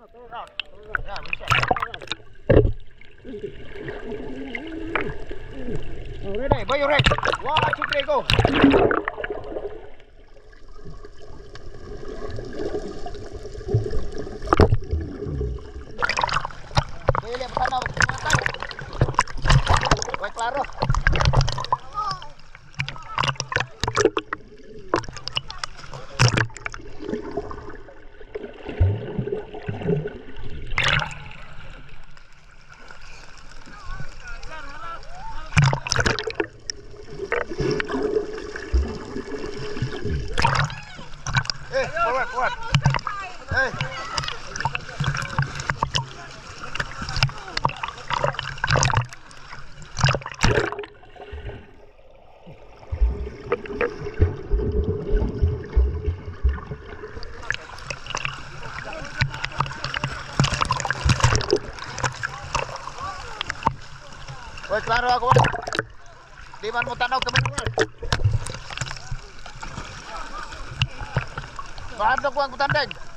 Ya, bisa. Oh, ready, boy, you ready? 1, 2, 3, go. Dili pa tanaw, tingnan. Way klaro. Forward. Hey. Woi, klaro ako. Di man mo tanaw ka man. Bahad na ko ang kutandeg.